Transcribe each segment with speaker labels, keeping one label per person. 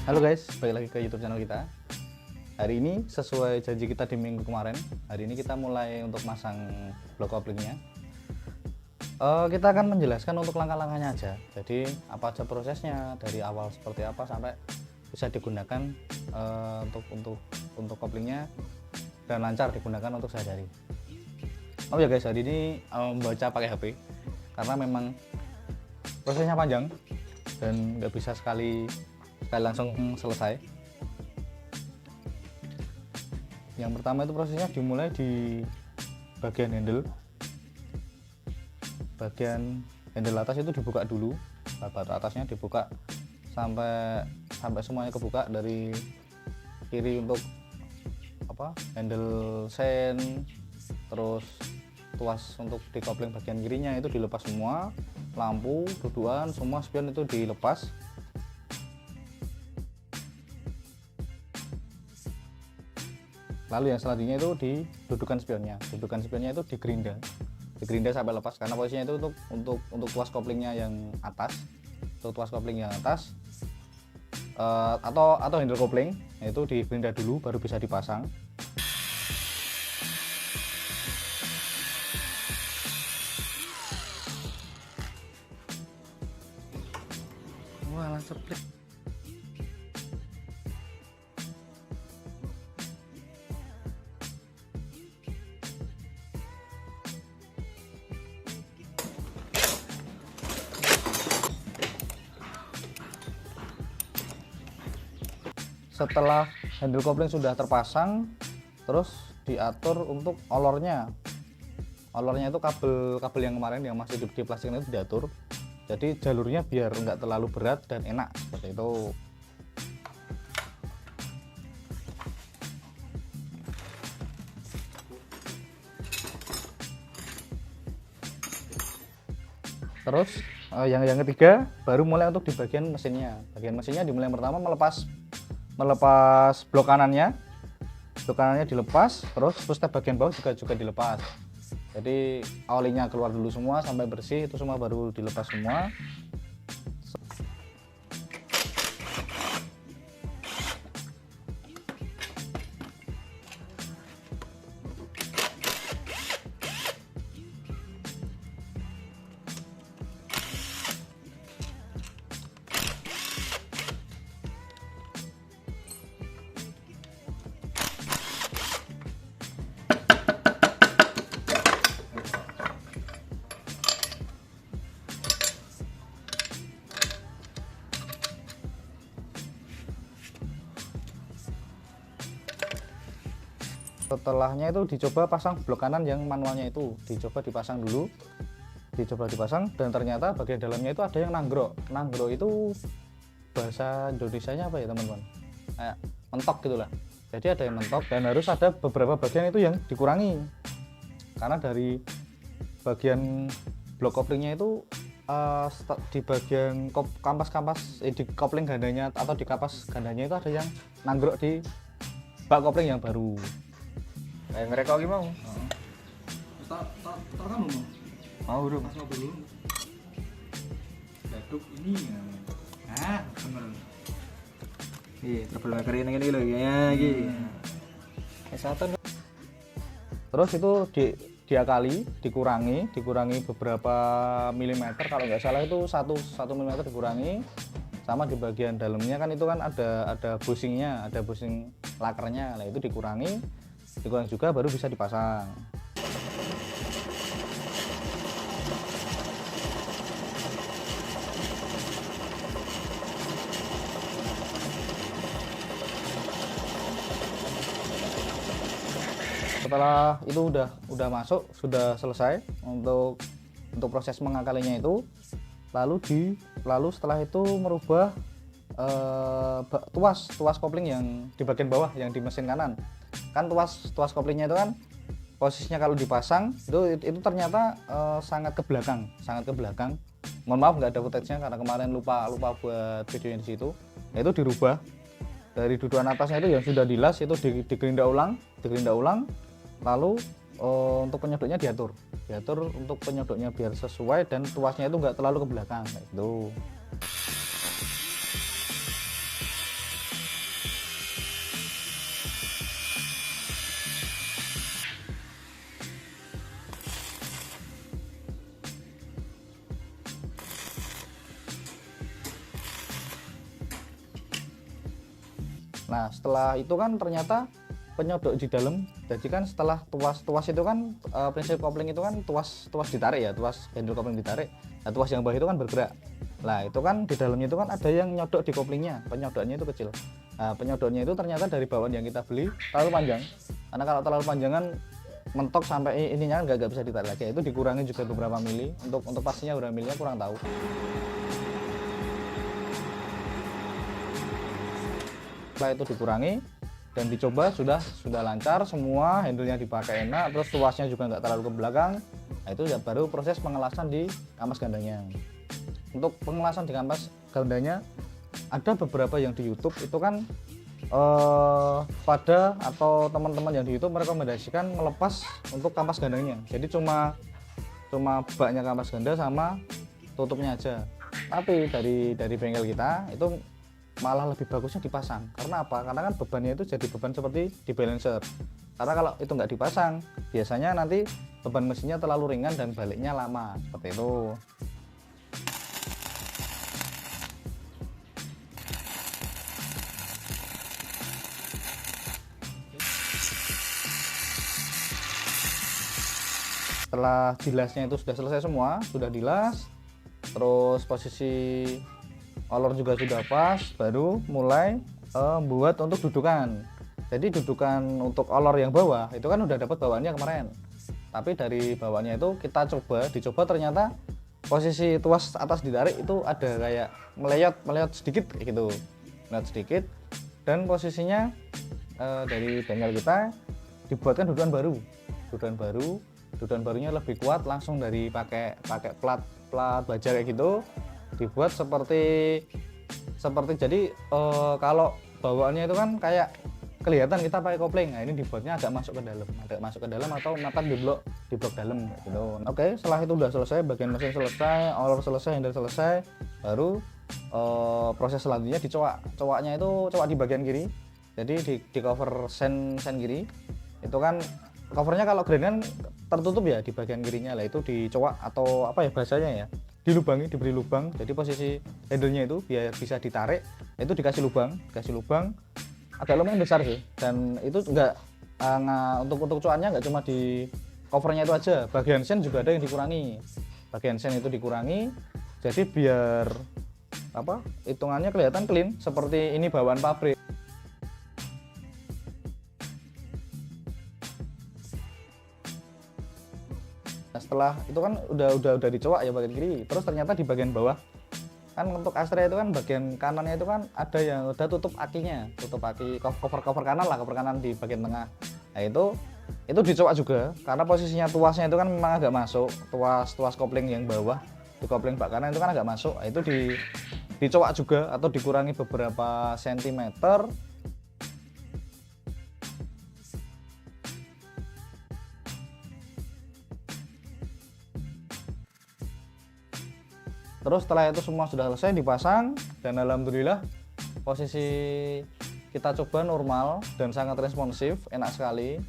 Speaker 1: Halo guys, balik lagi ke YouTube channel kita. Hari ini sesuai janji kita di minggu kemarin, hari ini kita mulai untuk masang blok koplingnya. Kita akan menjelaskan untuk langkah-langkahnya aja. Jadi apa aja prosesnya dari awal seperti apa sampai bisa digunakan untuk koplingnya dan lancar digunakan untuk sehari-hari. Oh ya guys, hari ini membaca pakai HP karena memang prosesnya panjang dan nggak bisa sekali langsung selesai. Yang pertama itu prosesnya dimulai di bagian handle. Bagian handle atas itu dibuka dulu, babat atasnya dibuka sampai semuanya kebuka, dari kiri untuk handle sen, terus tuas untuk di kopling bagian kirinya itu dilepas semua, lampu, dudukan, semua spion itu dilepas. Lalu yang selanjutnya itu didudukan spionnya. Dudukan spionnya itu digerinda sampai lepas, karena posisinya itu untuk tuas koplingnya yang atas. Untuk tuas kopling yang atas atau handle kopling itu digerinda dulu baru bisa dipasang. Wah, langsung klik. Setelah handle kopling sudah terpasang, terus diatur untuk olornya. Olornya itu kabel yang kemarin yang masih di plastik itu diatur. Jadi jalurnya biar nggak terlalu berat dan enak seperti itu. Terus yang ketiga baru mulai untuk di bagian mesinnya. Bagian mesinnya dimulai pertama melepas blok kanannya dilepas, terus step bagian bawah juga dilepas. Jadi olinya keluar dulu semua sampai bersih, itu semua baru dilepas semua. Setelahnya itu dicoba pasang blok kanan yang manualnya itu, dicoba dipasang dan ternyata bagian dalamnya itu ada yang nanggrok itu bahasa Indonesianya apa ya teman-teman, kayak mentok gitulah. Jadi ada yang mentok dan harus ada beberapa bagian itu yang dikurangi, karena dari bagian blok koplingnya itu di bagian kampas di kopling gandanya atau di kapas gandanya itu ada yang nanggrok di bak kopling yang baru.
Speaker 2: Kayak ngereka lagi mau.
Speaker 1: Tak kamu
Speaker 2: Mau bro.
Speaker 1: Mas ngobrol dulu. Gaduk ini ya. Nah, bener.
Speaker 2: Iya, troublemaker ini loh ya iki. Kesatan.
Speaker 1: Terus itu dikurangi beberapa milimeter, kalau nggak salah itu 1 milimeter dikurangi. Sama di bagian dalamnya kan itu kan ada bushingnya, ada bushing lakernya. Nah, itu dikurangi juga baru bisa dipasang. Setelah itu udah masuk, sudah selesai untuk proses mengakalinya itu, lalu setelah itu merubah tuas kopling yang di bagian bawah yang di mesin kanan. Kan tuas koplingnya itu kan posisinya kalau dipasang itu ternyata sangat ke belakang. Mohon maaf nggak ada footage-nya karena kemarin lupa buat videonya di situ. Nah, itu dirubah dari dudukan atasnya itu yang sudah dilas itu digerinda ulang, lalu untuk penyodoknya diatur untuk penyodoknya biar sesuai dan tuasnya itu nggak terlalu ke belakang, kayak gitu. Nah setelah itu kan ternyata penyodok di dalam, jadi kan setelah tuas itu kan prinsip kopling itu kan tuas ditarik ya, tuas handle kopling ditarik, nah tuas yang bawah itu kan bergerak. Nah itu kan di dalamnya itu kan ada yang nyodok di koplingnya, penyodoknya itu kecil. Nah penyodoknya itu ternyata dari bawaan yang kita beli terlalu panjang, karena kalau terlalu panjang kan mentok sampai ininya kan nggak bisa ditarik lagi, itu dikurangi juga beberapa mili, untuk pastinya berapa milinya kurang tahu. Setelah itu dikurangi dan dicoba sudah lancar semua, handle-nya dipakai enak, terus tuasnya juga nggak terlalu ke belakang. Nah itu ya baru proses pengelasan di kampas gandanya. Untuk pengelasan di kampas gandanya ada beberapa yang di YouTube itu kan pada atau teman-teman yang di YouTube merekomendasikan melepas untuk kampas gandanya, jadi cuma baknya kampas ganda sama tutupnya aja. Tapi dari bengkel kita itu malah lebih bagusnya dipasang. Karena apa? Karena kan bebannya itu jadi beban seperti di balancer. Karena kalau itu nggak dipasang, biasanya nanti beban mesinnya terlalu ringan dan baliknya lama, seperti itu. Setelah dilasnya itu sudah selesai semua, sudah dilas, terus posisi olor juga sudah pas, baru mulai buat untuk dudukan. Jadi dudukan untuk olor yang bawah itu kan udah dapat bawaannya kemarin, tapi dari bawahnya itu kita dicoba ternyata posisi tuas atas ditarik itu ada kayak meleyot sedikit gitu, meleyot sedikit, dan posisinya dari bengkel kita dibuatkan dudukan barunya lebih kuat, langsung dari pakai plat baja kayak gitu, dibuat seperti jadi kalau bawaannya itu kan kayak kelihatan kita pakai kopling. Nah ini dibuatnya agak masuk ke dalam atau mepet di blok dalam gitu. Oke, setelah itu udah selesai, bagian mesin selesai, olor selesai, handle selesai, baru proses selanjutnya cowaknya itu cowak di bagian kiri. Jadi di cover sen kiri itu kan covernya kalau grand kan tertutup ya di bagian kirinya, lah itu dicowak atau apa ya bahasanya ya, diberi lubang. Jadi posisi handle-nya itu biar bisa ditarik itu dikasih lubang agak lumayan besar sih, dan itu enggak untuk cowaknya enggak cuma di covernya itu aja, bagian sen juga ada yang dikurangi, jadi biar apa hitungannya kelihatan clean seperti ini bawaan pabrik. Nah, setelah itu kan udah dicowak ya bagian kiri, terus ternyata di bagian bawah kan untuk Astrea itu kan bagian kanannya itu kan ada yang udah tutup aki cover kanan di bagian tengah. Nah itu dicowak juga karena posisinya tuasnya itu kan memang agak masuk, tuas kopling yang bawah di kopling bak kanan itu kan agak masuk. Nah, itu dicowak juga atau dikurangi beberapa sentimeter. Terus setelah itu semua sudah selesai dipasang, dan alhamdulillah posisi kita coba normal dan sangat responsif, enak sekali.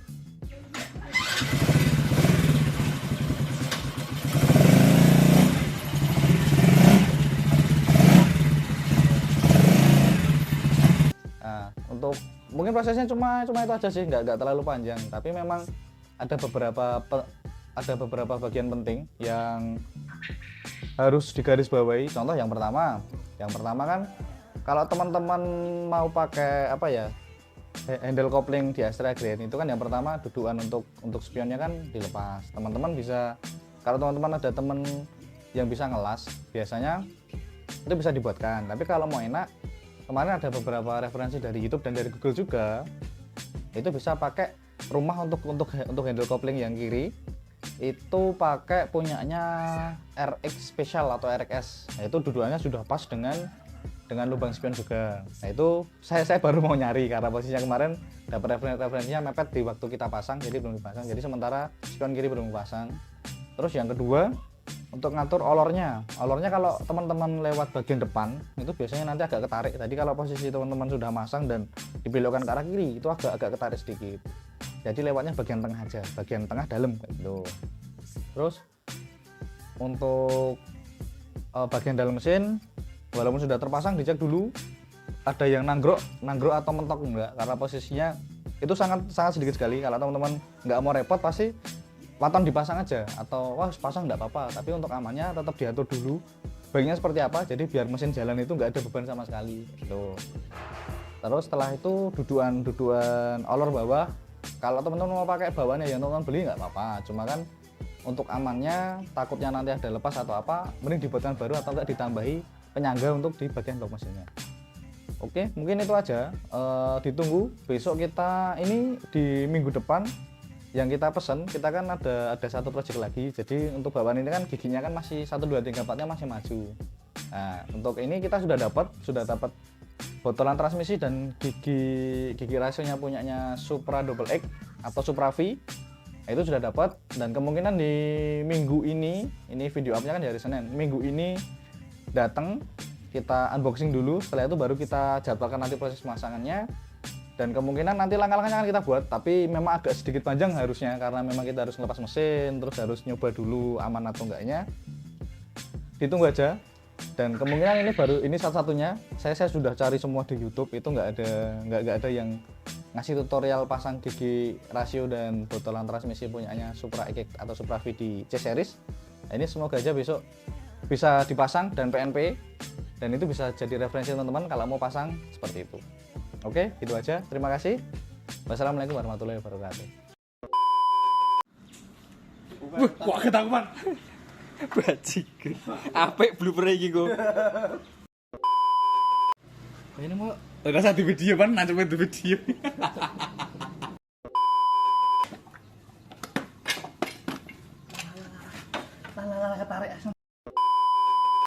Speaker 1: Nah, untuk mungkin prosesnya cuma itu aja sih, nggak terlalu panjang, tapi memang ada beberapa bagian penting yang harus digarisbawahi. Contoh yang pertama kan kalau teman-teman mau pakai apa ya handle kopling di Astrea Grand itu kan yang pertama dudukan untuk spionnya kan dilepas. Teman-teman bisa, kalau teman-teman ada teman yang bisa ngelas, biasanya itu bisa dibuatkan. Tapi kalau mau enak, kemarin ada beberapa referensi dari YouTube dan dari Google juga, itu bisa pakai rumah untuk handle kopling yang kiri itu pakai punyanya RX Special atau RX. Nah, itu dudukannya sudah pas dengan lubang spion juga. Nah itu saya baru mau nyari karena posisinya kemarin dapat referensinya mepet di waktu kita pasang, jadi belum dipasang. Jadi sementara spion kiri belum dipasang. Terus yang kedua, untuk ngatur olornya kalau teman-teman lewat bagian depan itu biasanya nanti agak ketarik. Tadi kalau posisi teman-teman sudah masang dan dibelokkan ke arah kiri itu agak ketarik sedikit. Jadi lewatnya bagian tengah aja, bagian tengah dalam gitu. Terus untuk bagian dalam mesin walaupun sudah terpasang, dicek dulu ada yang nanggrok atau mentok enggak, karena posisinya itu sangat sedikit sekali. Kalau teman-teman nggak mau repot pasti waton dipasang aja, atau wah pasang nggak apa-apa, tapi untuk amannya tetap diatur dulu baiknya seperti apa, jadi biar mesin jalan itu nggak ada beban sama sekali gitu. Terus setelah itu dudukan olor bawah, kalau teman-teman mau pakai bawahnya yang teman-teman beli nggak apa-apa, cuma kan untuk amannya takutnya nanti ada lepas atau apa, mending dibuatkan baru atau enggak ditambahi penyangga untuk di bagian blok mesinnya. Oke, mungkin itu aja. Ditunggu besok kita ini di minggu depan yang kita pesen, kita kan ada satu project lagi. Jadi untuk bawaan ini kan giginya kan masih 1 2 3 4-nya masih maju. Nah, untuk ini kita sudah dapat botolan transmisi dan gigi rasionya punyanya Supra Double X atau Supra V. Nah, itu sudah dapat, dan kemungkinan di minggu ini video up-nya kan di hari Senin. Minggu ini datang, kita unboxing dulu, setelah itu baru kita jadwalkan nanti proses pemasangannya. Dan kemungkinan nanti langkah-langkahnya akan kita buat, tapi memang agak sedikit panjang harusnya karena memang kita harus ngelepas mesin, terus harus nyoba dulu aman atau enggaknya. Ditunggu aja. Dan kemungkinan ini satu-satunya. Saya sudah cari semua di YouTube, itu nggak ada yang ngasih tutorial pasang gigi rasio dan botolan transmisi punyanya Supra X atau Supra V di C series. Nah, ini semoga aja besok bisa dipasang dan PNP, dan itu bisa jadi referensi teman-teman kalau mau pasang seperti itu. Oke, itu aja. Terima kasih. Wassalamualaikum warahmatullahi wabarakatuh.
Speaker 3: Wah, ketakutan.
Speaker 2: Bajingan. Apik blooper iki kok.
Speaker 1: Ini mau
Speaker 3: Rasa di video kan, nancep di video.
Speaker 1: ketarik